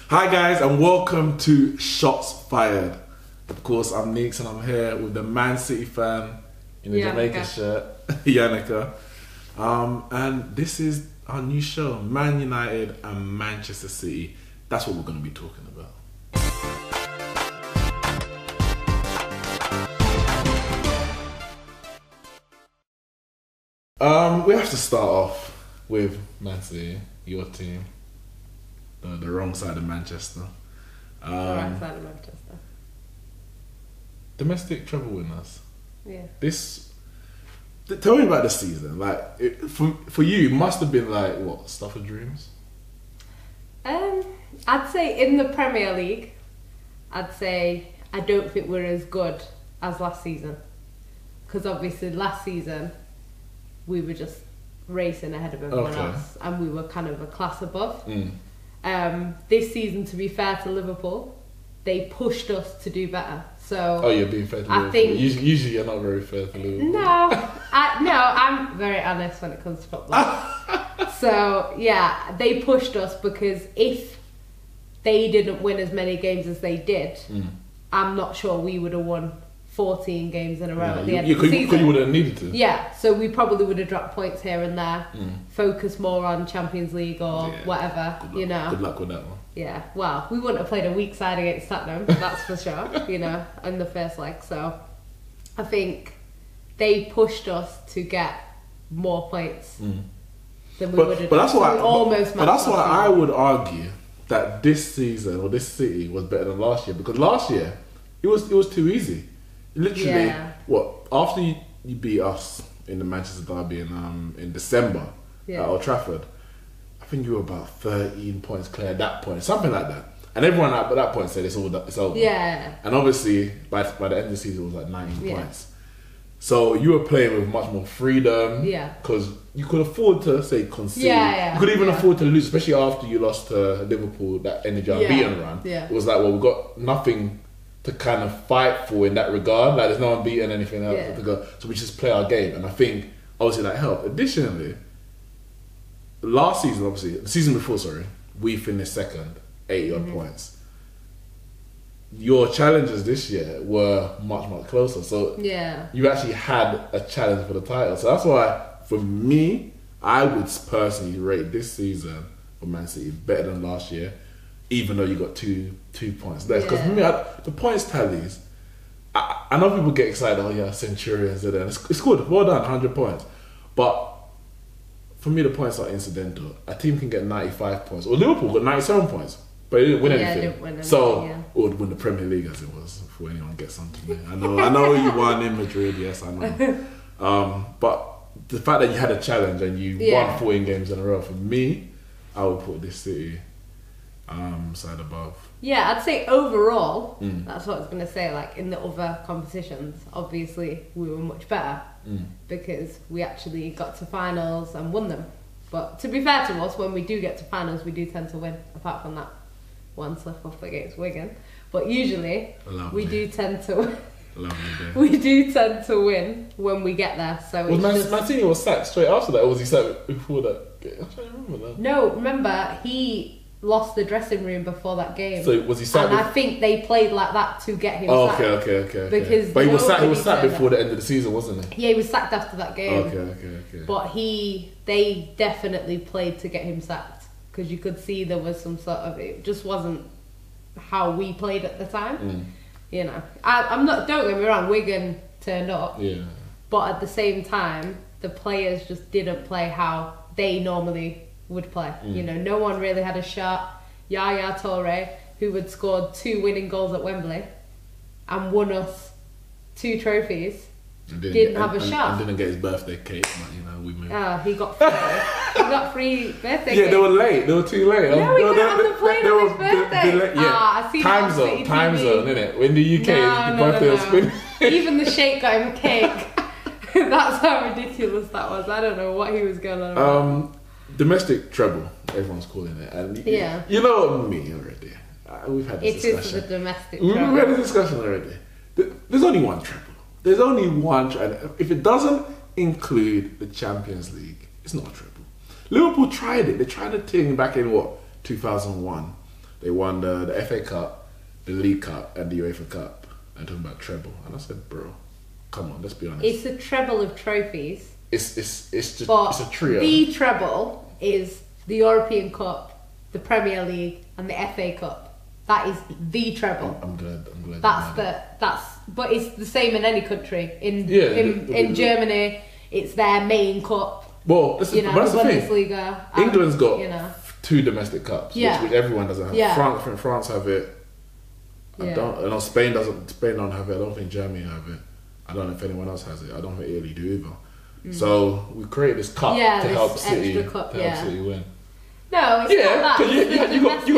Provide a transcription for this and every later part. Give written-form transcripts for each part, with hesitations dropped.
Hi guys, and welcome to Shots Fired. Of course, I'm Neeks and I'm here with the Man City fan in the Jamaica shirt, Yannicka. And this is our new show, Man United and Manchester City. That's what we're going to be talking about. We have to start off with Man City, your team. The wrong side of Manchester. The right side of Manchester. Domestic treble winners. Yeah. Tell me about the season. For you, it must have been like what, stuff of dreams? I'd say in the Premier League, I don't think we're as good as last season, because obviously last season we were just racing ahead of everyone else, and we were kind of a class above. This season, to be fair to Liverpool, they pushed us to do better. So you're being fair to Liverpool. Think usually you're not very fair to Liverpool. No, I'm very honest when it comes to football. So yeah, they pushed us because if they didn't win as many games as they did, I'm not sure we would have won 14 games in a row at the end of the season. Because you would have needed to. Yeah, so we probably would have dropped points here and there, focus more on Champions League or whatever, Good luck with that one. Yeah, well, we wouldn't have played a weak side against Tottenham, that's for sure, in the first leg. So I think they pushed us to get more points than we would have done. But that's why I would argue that this season, or this City, was better than last year. Because last year, it was too easy. Literally, after you beat us in the Manchester derby in December at Old Trafford, I think you were about 13 points clear at that point, something like that. And everyone at that point said it's over. Yeah. And obviously, by the end of the season, it was like 19 points. So you were playing with much more freedom. Yeah. Because you could afford to, say, concede. Yeah. You could even afford to lose, especially after you lost to Liverpool, that energy unbeaten run. Yeah. It was like, well, we've got nothing to kind of fight for in that regard. Like, there's no one beating anything else to go. So we just play our game. And I think, obviously, that helped. Additionally, the season before, we finished second, 80-odd points. Your challenges this year were much, much closer. So you actually had a challenge for the title. So that's why, for me, I would personally rate this season for Man City better than last year, even though you got two points less. Because for me, the points tallies, I know people get excited, Centurions, and it's good, well done, 100 points. But for me, the points are incidental. A team can get 95 points, or Liverpool got 97 points, but it didn't win anything. Didn't win anything, or win the Premier League, as it was, before anyone gets something. I know you won in Madrid, yes, I know. But the fact that you had a challenge and you won 14 games in a row, for me, I would put this City side above. Yeah, I'd say overall, that's what I was going to say, like in the other competitions, obviously we were much better because we actually got to finals and won them. But to be fair to us, when we do get to finals, we do tend to win, apart from that one slip up against Wigan. But usually, we do tend to win when we get there. So Mancini was sacked straight after that, or was he sacked before that? I don't remember that. No, remember, he lost the dressing room before that game. So was he sacked? And I think they played like that to get him sacked. Okay. Because but he was sacked before the end of the season, wasn't he? Yeah, he was sacked after that game. Okay. But they definitely played to get him sacked, because you could see there was some sort of, it just wasn't how we played at the time. I'm not, don't get me wrong, Wigan turned up. Yeah. But at the same time, the players just didn't play how they normally would play. No one really had a shot. Yaya Toure, who had scored 2 winning goals at Wembley and won us 2 trophies, didn't have a shot. And didn't get his birthday cake, but we moved. He got free birthday cake. They were late. They were too late. No, we didn't have the plane on his birthday. I see time zone, innit? In the UK, your birthday was finished. Even the sheikh got him a cake. That's how ridiculous that was. I don't know what he was going on about. Domestic treble, everyone's calling it. And you know me already. We've had this discussion. It is the domestic treble. We've had this discussion already. There's only one treble. There's only one treble. If it doesn't include the Champions League, it's not a treble. Liverpool tried it. They tried the thing back in 2001. They won the FA Cup, the League Cup, and the UEFA Cup. I'm talking about treble. And I said, bro, come on, let's be honest. It's a treble of trophies. It's just it's a trio. The treble is the European Cup, the Premier League, and the FA Cup. That is the treble. I'm glad. But it's the same in any country. In Germany, it's their main cup. Well, that's the thing. England's got 2 domestic cups, which everyone doesn't have. Yeah. France have it. I know Spain don't have it. I don't think Germany have it. I don't know if anyone else has it. I don't think Italy do either. So we created this cup to help City win. No, it's not that. You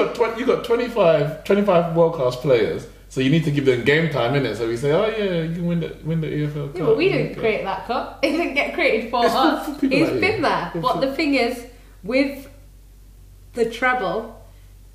got 25 world class players. So you need to give them game time, innit? So we say, oh yeah, you can win the EFL Cup. Yeah, but we didn't create that cup. It didn't get created for us. It's been there. But the thing is, with the treble,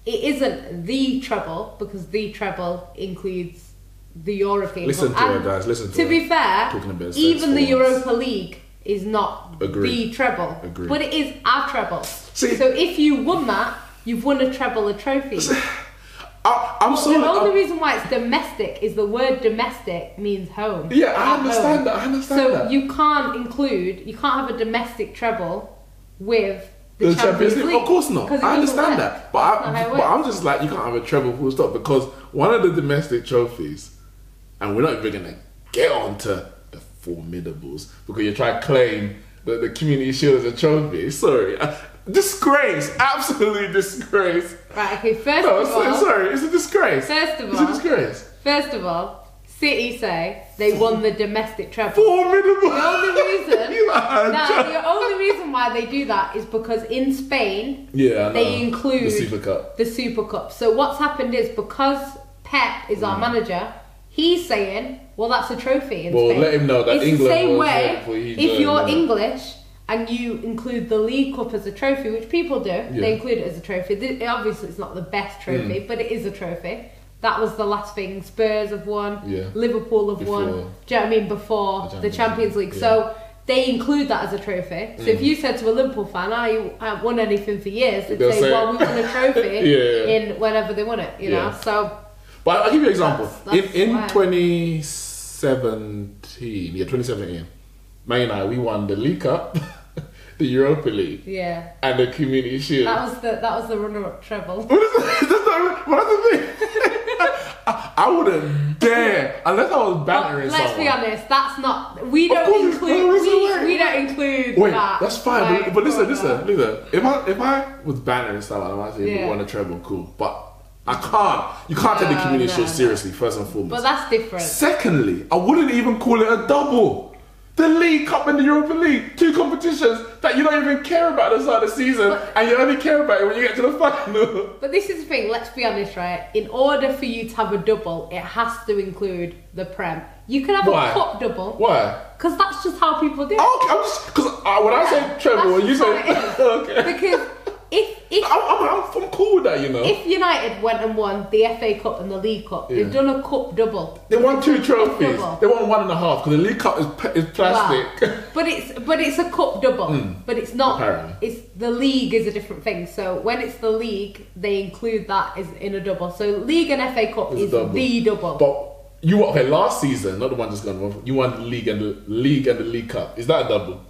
it isn't the treble, because the treble includes the European Cup. Listen to her, guys. Listen to her. To be fair, even the Europa League is not the treble. Agreed. But it is our treble. See, so if you won that, you've won a treble of trophies. The only reason why it's domestic is the word domestic means home. Yeah, I understand that. So you can't have a domestic treble with the Champions League. Of course not. I understand that. But I'm just like, you can't have a treble full stop, because one of the domestic trophies, and we're not even going to get on to the formidables, because you try to claim the Community Shield as a trophy. Sorry. Disgrace, absolutely disgrace. Right, okay, it's a disgrace. First of all, City say they won the domestic treble. Formidable. The only reason why they do that is because in Spain, they include the Super Cup. So what's happened is, because Pep is our manager, he's saying, well, that's a trophy in Spain. Let him know that it's England the same way. If you're English and you include the League Cup as a trophy, which people do, they include it as a trophy. Obviously, it's not the best trophy, but it is a trophy. That was the last thing Spurs have won, Liverpool have won. Do you know what I mean? Before the Champions League. Yeah. So they include that as a trophy. So if you said to a Liverpool fan, you haven't won anything for years, they'd say, well, we won a trophy in whenever they won it, you know? So, but I'll give you an example. In 2017, Man United, we won the League Cup, the Europa League, and the Community Shield. That was the runner-up treble. What is the thing? I wouldn't dare, unless I was bantering someone. Let's be honest, that's not. We don't include. Wait, that. That's fine. But listen. If I was bantering someone, I might say we won a treble, cool. But I can't. You can't take the Community Shield seriously, first and foremost. But that's different. Secondly, I wouldn't even call it a double. The League Cup and the Europa League, 2 competitions that you don't even care about at the start of the season, and you only care about it when you get to the final. But this is the thing, let's be honest, right? In order for you to have a double, it has to include the Prem. You can have a cup double. Why? Because that's just how people do it. Okay, I'm just, because when I say treble, you say, okay. Because if I'm cool with that, you know. If United went and won the FA Cup and the League Cup, they've done a cup double. They won 2 trophies. They won 1.5 because the League Cup is plastic. Wow. But it's a cup double. But it's not. Apparently. It's the league is a different thing. So when it's the league, they include that as in a double. So League and FA Cup is the double. But you won last season, not the one just gone. You won the League and the League Cup. Is that a double?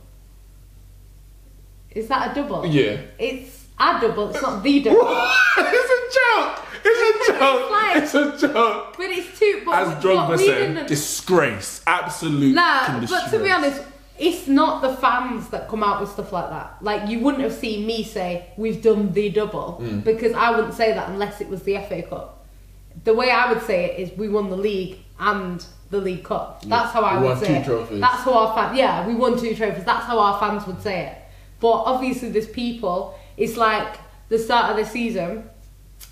Is that a double? Yeah. It's a double, it's not the double. It's a joke! It's a joke! But it's too... As Drogba said, disgrace. Absolute disgrace. But to be honest, it's not the fans that come out with stuff like that. Like, you wouldn't have seen me say, we've done the double, because I wouldn't say that unless it was the FA Cup. The way I would say it is, we won the league and the League Cup. That's how I would say it. We won 2 trophies. That's how our fans... Yeah, we won 2 trophies. That's how our fans would say it. But obviously there's people... It's like the start of the season,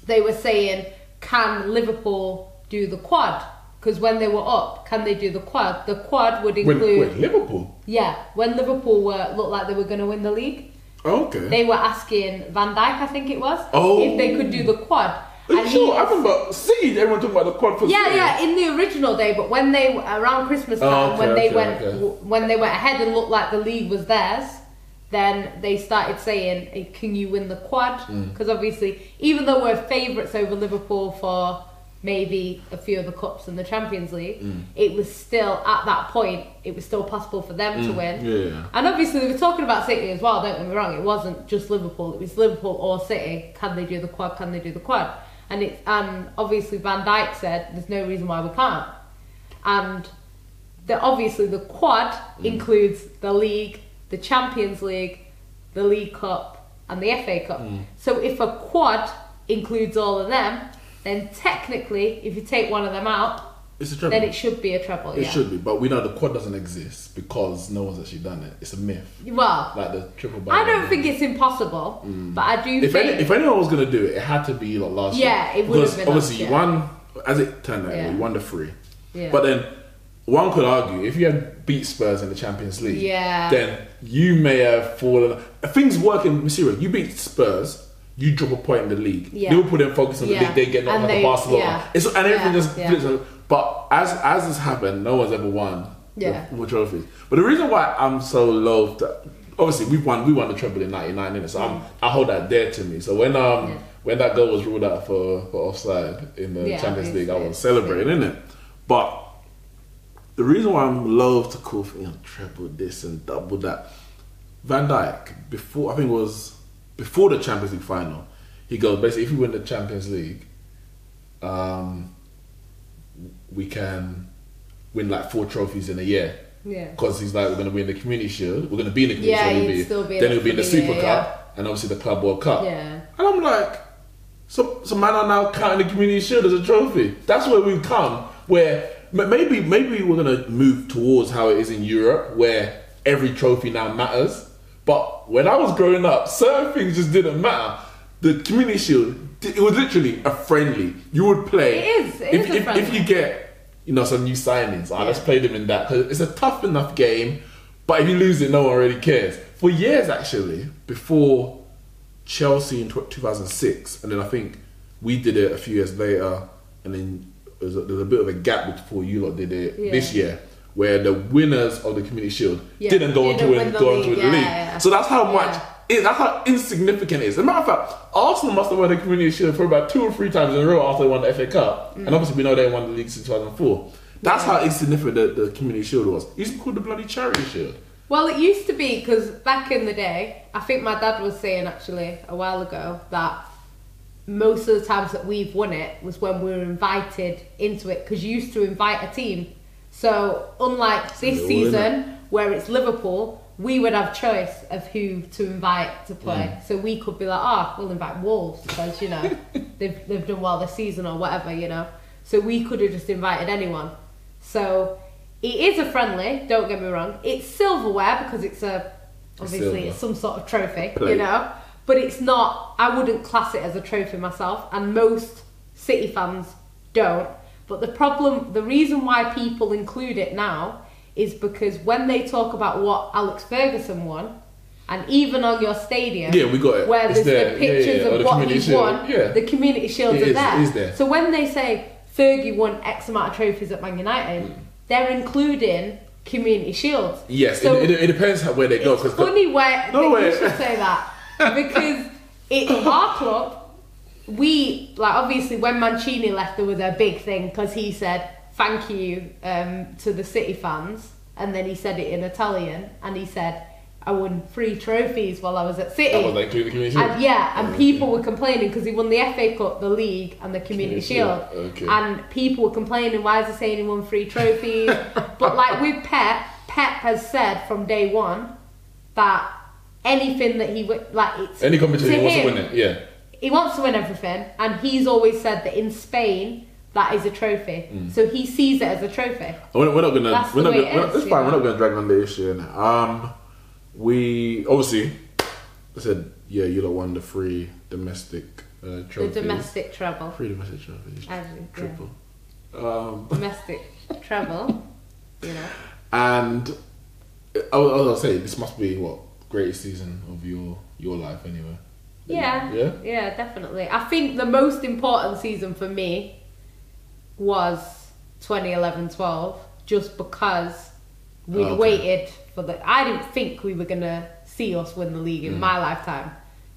they were saying, can Liverpool do the quad? Because when they were up, can they do the quad? The quad would include... Wait, Liverpool? Yeah, when Liverpool looked like they were going to win the league. Okay. They were asking Van Dijk, I think it was, if they could do the quad. Are you sure? I remember seeing everyone talking about the quad for in the original day, but when around Christmas time, when they went ahead and looked like the league was theirs, then they started saying, hey, can you win the quad? Because obviously, even though we're favourites over Liverpool for maybe a few of the cups in the Champions League, it was still, at that point, it was still possible for them to win. Yeah. And obviously, we were talking about City as well, don't get me wrong, it wasn't just Liverpool, it was Liverpool or City. Can they do the quad? Can they do the quad? And obviously Van Dijk said, there's no reason why we can't. And obviously the quad includes the league, the Champions League, the League Cup, and the FA Cup. So if a quad includes all of them, then technically, if you take one of them out, it's a treble. Then it should be a treble. It should be, but we know the quad doesn't exist because no one's actually done it. It's a myth. Well, like the triple. I don't think it's impossible, but I do think if anyone was going to do it, it had to be like last year. Yeah, it would have been. Obviously, you won, as it turned out, you won the 3. Yeah. But then one could argue if you had beat Spurs in the Champions League, then you may have fallen. Things work in Syria. You beat Spurs, you drop a point in the league. Liverpool then focus on the league, they get knocked out of Barcelona. And everything just flips. But as this happened, no one's ever won more trophies. But the reason why I'm so loath to, obviously we won the treble in '99, innit? So I hold that dear to me. So when that goal was ruled out for offside in the Champions League, I was celebrating, innit? But the reason why I'm loath to call for treble this and double that, Van Dijk, before the Champions League final, he goes, basically, if we win the Champions League, we can win like 4 trophies in a year. Yeah. Because he's like, we're going to win the Community Shield, we're going to be in the Community Shield, then it'll be in the Super Cup, and obviously the Club World Cup. Yeah. And I'm like, so man are now counting the Community Shield as a trophy. That's where we've come, where maybe we're going to move towards how it is in Europe, where every trophy now matters. But when I was growing up, certain things just didn't matter. The Community Shield, it was literally a friendly. You would play. It is a friendly. If you get, some new signings, let's play them in that. Because it's a tough enough game, but if you lose it, no one really cares. For years, actually, before Chelsea in 2006, and then I think we did it a few years later, and then there's a bit of a gap before you lot did it this year, where the winners of the Community Shield didn't go on to win the league. Yeah. So that's how much... That's how insignificant it is. As a matter of fact, Arsenal must have won the Community Shield for about 2 or 3 times in a row after they won the FA Cup. And obviously we know they won the league since 2004. That's how insignificant the Community Shield was. It used to be called the bloody Charity Shield. Well, it used to be, because back in the day, I think my dad was saying actually a while ago that most of the times that we've won it was when we were invited into it, because you used to invite a team. So unlike this season, where it's Liverpool, we would have choice of who to invite to play. So we could be like, we'll invite Wolves because, they've done well this season or whatever, So we could have just invited anyone. So it is a friendly, don't get me wrong. It's silverware because it's it's some sort of trophy, But it's not, I wouldn't class it as a trophy myself, and most City fans don't. But the reason why people include it now is because when they talk about what Alex Ferguson won, and even on your stadium, we got it. Where there's the pictures of what he's won, the Community Shields are there. So when they say Fergie won X amount of trophies at Man United, they're including Community Shields. Yes, so it depends where they go. It's funny you should say that, because it's our club. We, obviously when Mancini left, there was a big thing because he said thank you to the City fans, and then he said it in Italian, and he said, I won 3 trophies while I was at City. That was like the Community Shield? And people were complaining because he won the FA Cup, the League, and the Community Shield. Okay. And people were complaining, why is he saying he won 3 trophies? But with Pep has said from day one that anything that he it's any competition he wants to win it, he wants to win everything, and he's always said that in Spain that is a trophy. So he sees it as a trophy. We're not gonna. It's fine. We're not gonna drag on the issue. We obviously, I said, you lot won the 3 domestic trophies. The domestic treble. 3 domestic trophies. Triple. Domestic treble. And I was gonna say, this must be greatest season of your life anyway. Yeah, definitely. I think the most important season for me was 2011-12, just because we waited for I didn't think we were gonna see us win the league in my lifetime,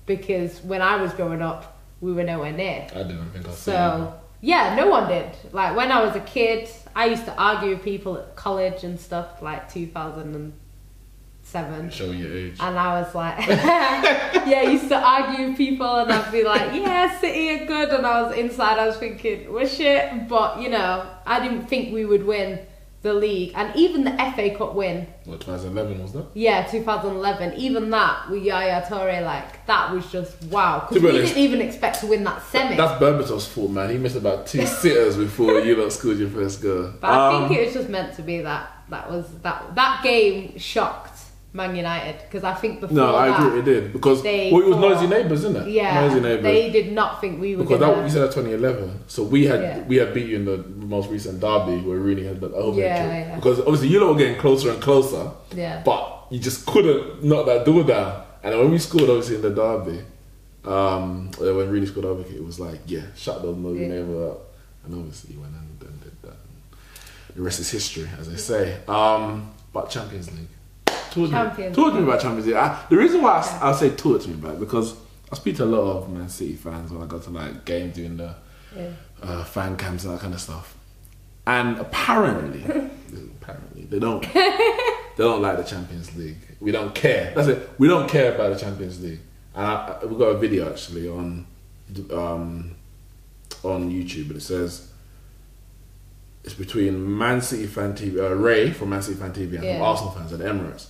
because when I was growing up, we were nowhere near. I didn't think I was. So yeah, no one did. Like when I was a kid, I used to argue with people at college and stuff, like 2007. Showing your age. And I was like, yeah, I used to argue with people, and I'd be like, yeah, City are good, and I was inside, I was thinking, we're shit. But you know, I didn't think we would win the league, and even the FA Cup win. What, 2011 was that? Yeah, 2011. Even that with Yaya Toure, like that was just wow. Because we didn't even expect to win that semi. That's Berbatov's fault, man. He missed about 2 sitters before you lot scored your first goal. But I think it was just meant to be that. That game shocked Man United, because I think before I agree, it did, because it was noisy neighbours, isn't it? Yeah, noisy neighbours. They did not think we were because you said that 2011, so we had beat you in the most recent derby where Rooney had the home victory. Because obviously you lot were getting closer and closer, but you just couldn't knock that door down. And then when we scored, obviously in the derby, when Rooney scored over, it was like, shut those noisy neighbours up. And obviously you went and did that. The rest is history, as they say. But Champions League. Talk to me about Champions League. The reason why I say talk to me about it, because I speak to a lot of Man City fans when I go to like games, doing the fan cams and that kind of stuff. And apparently they don't like the Champions League. We don't care. That's it. We don't care about the Champions League. And we've got a video actually on YouTube, and it says it's between Man City fan TV, Ray from Man City fan TV, and some Arsenal fans at Emirates.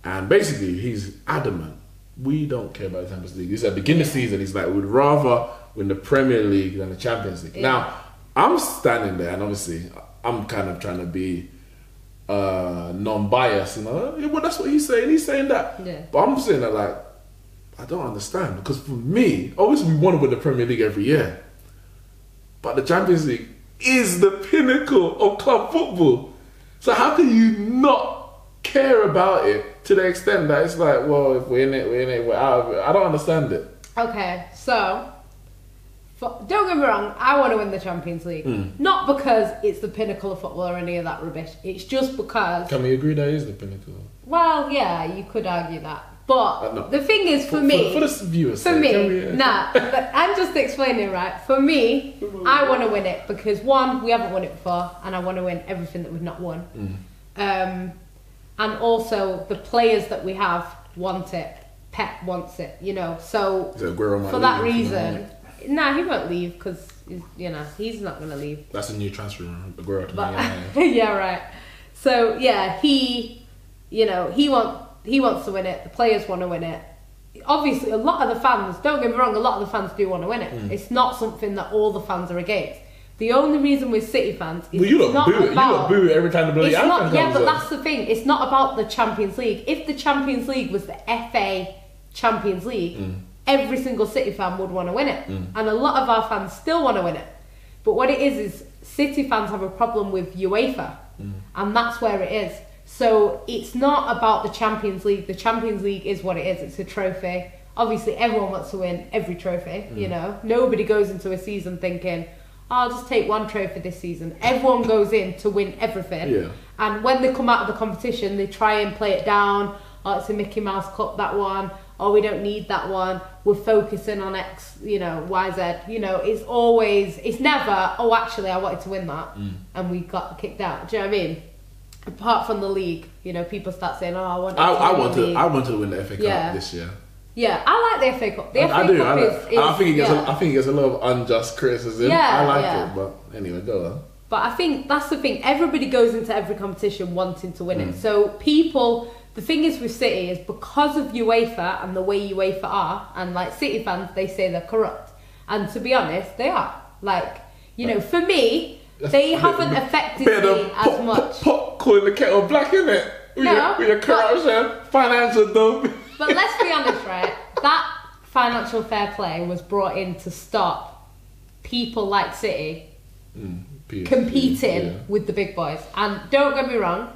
And basically, he's adamant, we don't care about the Champions League. He said, begin the season, he's like, we'd rather win the Premier League than the Champions League. Now, I'm standing there, and obviously, I'm kind of trying to be non-biased, you know. Well, that's what he's saying. He's saying that. Yeah. But I'm saying that, like, I don't understand. Because for me, obviously, we want to win the Premier League every year. But the Champions League is the pinnacle of club football. So how can you not care about it to the extent that it's like, well, if we're in it, we're out of it. I don't understand it. Okay, so don't get me wrong, I want to win the Champions League. Not because it's the pinnacle of football or any of that rubbish. It's just because... Can we agree that it is the pinnacle? Well, yeah, you could argue that. But no. The thing is, for me... For the viewers' For me, I'm just explaining, right? For me, I want to win it because, one, we haven't won it before, and I want to win everything that we've not won. And also, the players that we have want it. Pep wants it, you know. So for that reason... Nah, he won't leave because, you know, he's not going to leave. That's a new transfer, Aguero. Yeah, right. So, yeah, he wants to win it. The players want to win it. Obviously, a lot of the fans, don't get me wrong, a lot of the fans do want to win it. It's not something that all the fans are against. The only reason we're City fans is you don't boo it every time the bloody anthem comes. Yeah, but that's the thing. It's not about the Champions League. If the Champions League was the FA Champions League, every single City fan would want to win it. And a lot of our fans still want to win it. But what it is City fans have a problem with UEFA. And that's where it is. So it's not about the Champions League. The Champions League is what it is. It's a trophy. Obviously, everyone wants to win every trophy, you know. Nobody goes into a season thinking, I'll just take one trophy this season. Everyone goes in to win everything. Yeah. And when they come out of the competition, they try and play it down. Oh, it's a Mickey Mouse Cup, that one. Oh, we don't need that one. We're focusing on X, you know, Y, Z. You know, it's never, oh, actually, I wanted to win that. And we got kicked out. Do you know what I mean? Apart from the league, you know, people start saying, oh, I wanted to win the FA Cup this year. Yeah, I like the FA Cup. The FA Cup I think it gets a lot of unjust criticism. I like it, but anyway, go on. But I think that's the thing. Everybody goes into every competition wanting to win it. So the thing is with City is because of UEFA and the way UEFA are, and like City fans, they say they're corrupt. And to be honest, they are. Like, you know, for me, they haven't affected me as much. Calling the kettle black, innit? With your corruption, financial dump. But let's be honest, right? That financial fair play was brought in to stop people like City competing with the big boys. And don't get me wrong,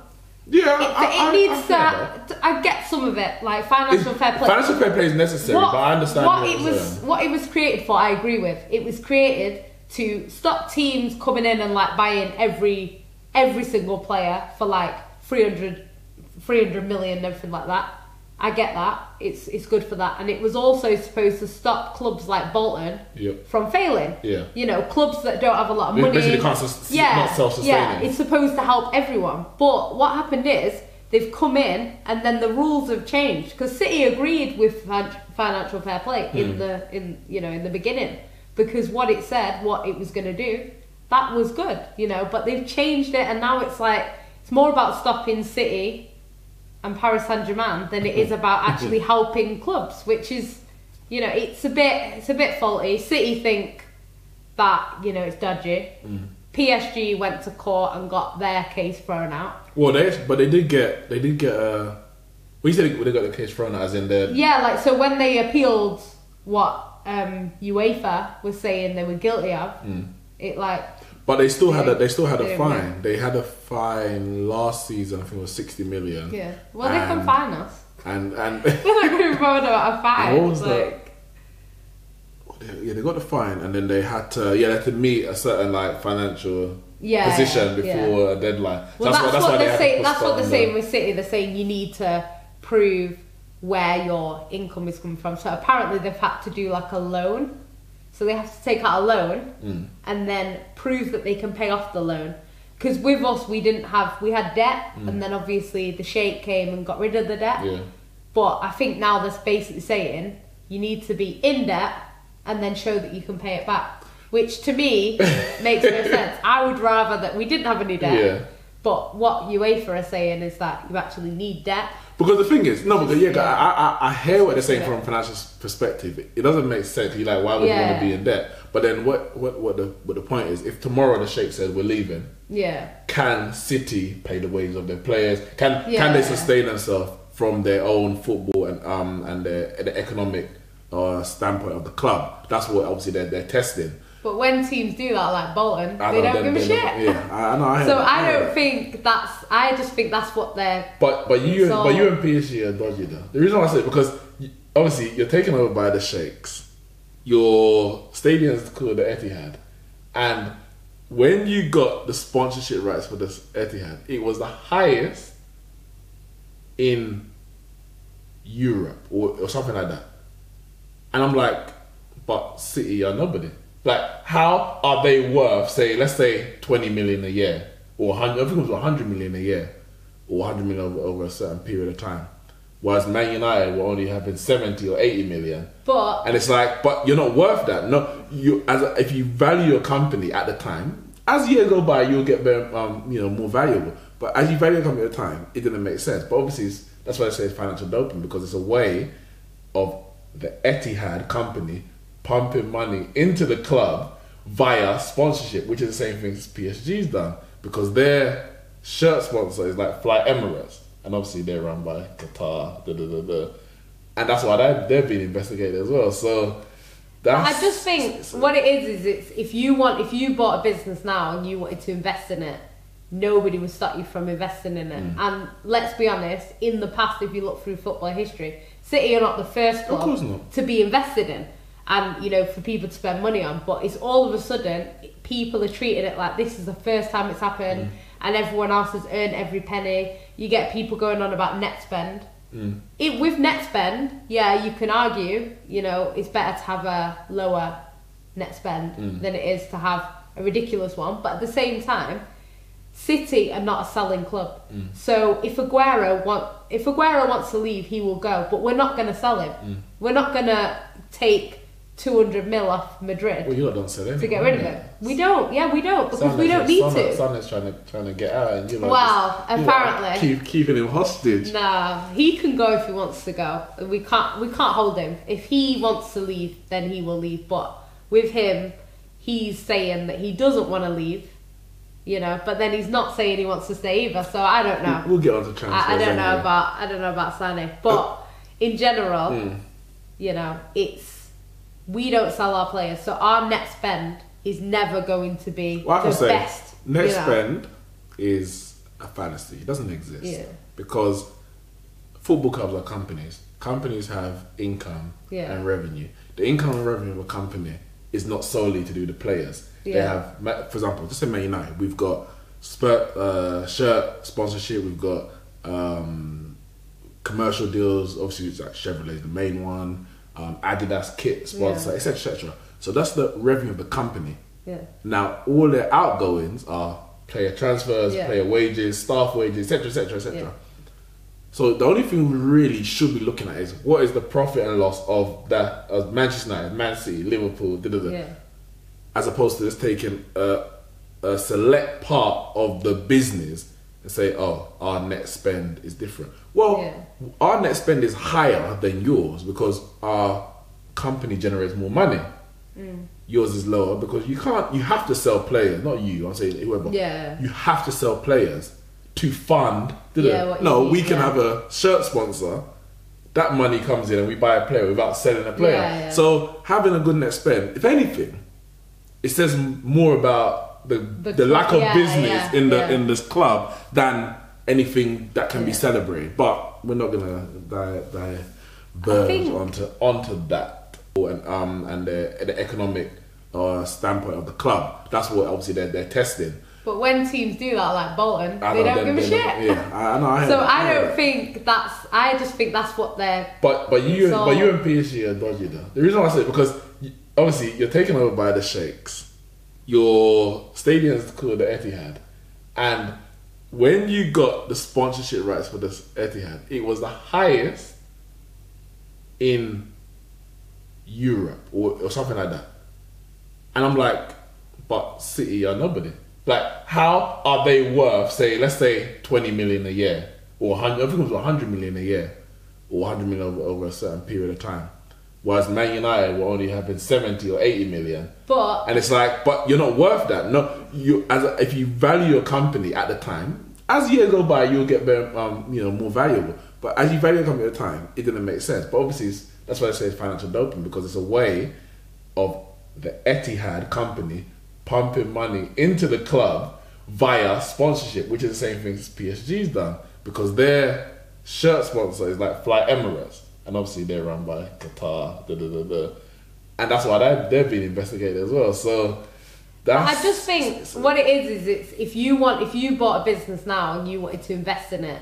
I get some of it, like financial fair play. Financial fair play is necessary, but I understand what it was created for. I agree with. It was created to stop teams coming in and like buying every single player for like 300 million and everything like that. I get that. It's good for that. And it was also supposed to stop clubs like Bolton from failing. Yeah. You know, clubs that don't have a lot of money. Basically not self-sustaining. Yeah, it's supposed to help everyone. But what happened is, they've come in and then the rules have changed. Because City agreed with financial fair play in the beginning. Because what it said, what it was going to do, that was good, you know. But they've changed it and now it's like, it's more about stopping City and Paris Saint-Germain than it is about actually helping clubs, which is, you know, it's a bit faulty. City think that, you know, it's dodgy. PSG went to court and got their case thrown out. Well, they did get we said they got the case thrown out as in the like, so when they appealed what UEFA was saying they were guilty of, it like. But they still had a fine. They had a fine last season. I think it was 60 million. Yeah. Well, they can fine us. And they're not going to bother about a fine. What was like? Yeah, they got the fine, and then they had to meet a certain like financial position before a deadline. Well, that's what they're saying with City. They're saying you need to prove where your income is coming from. So apparently they've had to do like a loan. So they have to take out a loan and then prove that they can pay off the loan. Because with us, we had debt, and then obviously the Sheikh came and got rid of the debt. Yeah. But I think now that's basically saying you need to be in debt and then show that you can pay it back. Which to me makes no sense. I would rather that we didn't have any debt. Yeah. But what UEFA are saying is that you actually need debt. Because the thing is, I hear what they're saying from a financial perspective. It doesn't make sense. You're like, why would you want to be in debt? But then what the point is, if tomorrow the Sheikh said we're leaving, can City pay the wages of their players? Can they sustain themselves from their own football and the economic standpoint of the club? That's what obviously they're testing. But when teams do that, like Bolton, they don't give a shit. I know. I just think that's what they're. But you and PSG are dodgy though. The reason why I say it, because obviously you're taken over by the Sheikhs. Your stadium's called the Etihad, and when you got the sponsorship rights for this Etihad, it was the highest in Europe or something like that. And I'm like, but City are nobody. Like, how are they worth, let's say 20 million a year, or 100, I think it was 100 million a year, or 100 million over a certain period of time, whereas Man United were only having 70 or 80 million. And it's like, but you're not worth that. No, if you value your company at the time, as years go by, you'll get very, more valuable. But as you value your company at the time, it didn't make sense. But obviously, that's why I say it's financial doping, because it's a way of the Etihad company pumping money into the club via sponsorship, which is the same thing as PSG's done, because their shirt sponsor is like Fly Emirates, and obviously they're run by Qatar, and that's why they're being investigated as well. So I just think what it is it's if you bought a business now and you wanted to invest in it, nobody would stop you from investing in it. And let's be honest, in the past, if you look through football history, City are not the first club to be invested in. And, for people to spend money on. But it's all of a sudden, people are treating it like this is the first time it's happened, and everyone else has earned every penny. You get people going on about net spend. With net spend, you can argue, it's better to have a lower net spend than it is to have a ridiculous one. But at the same time, City are not a selling club. So if Aguero wants to leave, he will go. But we're not going to sell him. We're not going to take 200 mil off Madrid. Well, you don't sell anything, to get rid of him. We don't. Yeah, we don't, because we don't need to. Son's trying to get out, and apparently keeping him hostage. Nah, he can go if he wants to go. We can't hold him. If he wants to leave, then he will leave. But with him, he's saying that he doesn't want to leave. But then he's not saying he wants to stay either. So I don't know. We'll get on to transfers. I don't know about Sané, but in general, we don't sell our players, so our net spend is never going to be the best. Net spend is a fantasy. It doesn't exist because football clubs are companies. Companies have income and revenue. The income and revenue of a company is not solely to do with the players. They have, for example, just say Man United, we've got shirt sponsorship, we've got commercial deals, obviously it's like Chevrolet's the main one, Adidas kit sponsor, etc., etc. So that's the revenue of the company. Yeah. Now all their outgoings are player transfers, player wages, staff wages, etc., etc., etc. So the only thing we really should be looking at is what is the profit and loss of that of Manchester United, Man City, Liverpool, as opposed to just taking a select part of the business and say, oh, our net spend is different. Well, our net spend is higher than yours because our company generates more money. Yours is lower because you have to sell players, not you, I'm saying whoever. You have to sell players to fund. We can have a shirt sponsor. That money comes in and we buy a player without selling a player. So having a good net spend, if anything, it says more about the lack of business in this club than anything that can be celebrated. But we're not gonna diverge onto that and the economic standpoint of the club. That's what obviously they're testing. But when teams do that, like Bolton, they don't give a shit. I know. I just think that's what they're. But you and PSG are dodgy though. The reason why I say it because obviously you're taken over by the Sheikhs. Your stadium is called the Etihad, and when you got the sponsorship rights for this Etihad, it was the highest in Europe or something like that. And I'm like, but City are nobody. Like, how are they worth, let's say 20 million a year, or 100, I think it was 100 million a year, or 100 million over a certain period of time, whereas Man United were only having 70 or 80 million. And it's like, but you're not worth that. No, if you value your company at the time, as years go by, you'll get very, more valuable. But as you value your company at the time, it didn't make sense. But obviously, that's why I say it's financial doping, because it's a way of the Etihad company pumping money into the club via sponsorship, which is the same thing as PSG's done, because their shirt sponsor is like Fly Emirates, and obviously they're run by Qatar, and that's why they're being investigated as well. So that's, I just think what it is it's if you bought a business now and you wanted to invest in it,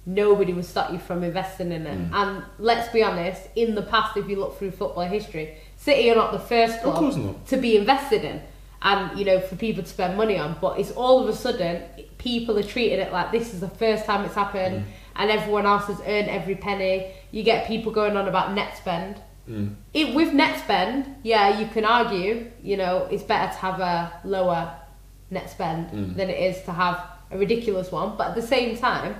nobody would stop you from investing in it. And let's be honest, in the past, if you look through football history, City are not the first club to be invested in and, for people to spend money on. But it's all of a sudden, people are treating it like this is the first time it's happened and everyone else has earned every penny. You get people going on about net spend. With net spend, you can argue, it's better to have a lower net spend than it is to have a ridiculous one. But at the same time,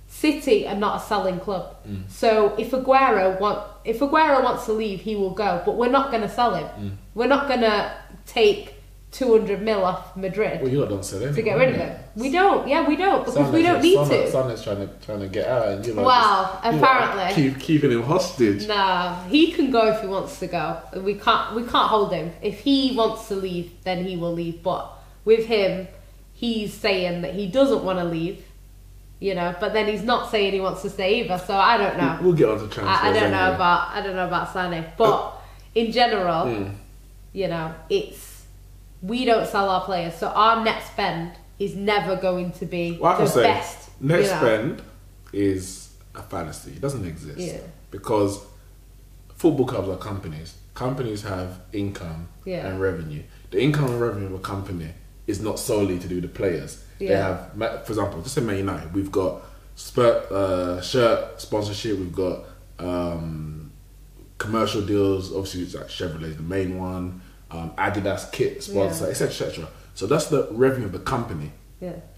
City are not a selling club. So if Aguero wants to leave, he will go. But we're not going to sell him. We're not going to take 200 mil off Madrid. Well, you don't sell him to get rid of him. We don't. Yeah, we don't, because we don't need to. Son's trying to get out, and apparently keeping him hostage. No, he can go if he wants to go. We can't hold him. If he wants to leave, then he will leave. But with him, he's saying that he doesn't want to leave. But then he's not saying he wants to stay either. So I don't know. We'll get on to transfers. I don't know about Sané, but in general, we don't sell our players, so our net spend is never going to be the best. Net spend is a fallacy. It doesn't exist because football clubs are companies. Companies have income and revenue. The income and revenue of a company is not solely to do with the players. They have, for example, just say Man United, we've got shirt sponsorship, we've got commercial deals, obviously it's like Chevrolet's the main one, Adidas kit sponsor, etc., etc. So that's the revenue of the company.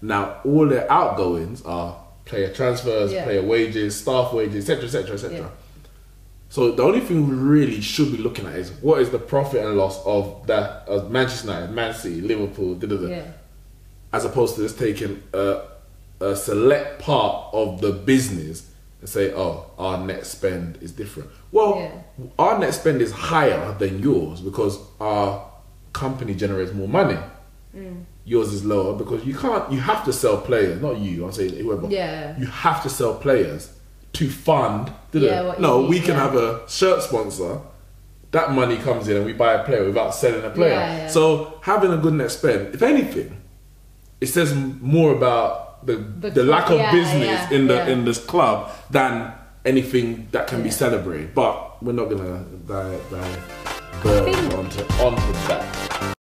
Now all their outgoings are player transfers, player wages, staff wages, etc., etc., etc. So the only thing we really should be looking at is what is the profit and loss of that of Manchester United, Man City, Liverpool, as opposed to just taking a select part of the business and say, oh, our net spend is different. Well, our net spend is higher than yours because our company generates more money. Yours is lower because you have to sell players, not you, I'm saying whoever. You have to sell players to fund. We can have a shirt sponsor. That money comes in and we buy a player without selling a player. So having a good net spend, if anything, it says more about the lack of business in this club than anything that can be celebrated. But we're not gonna dive onto that.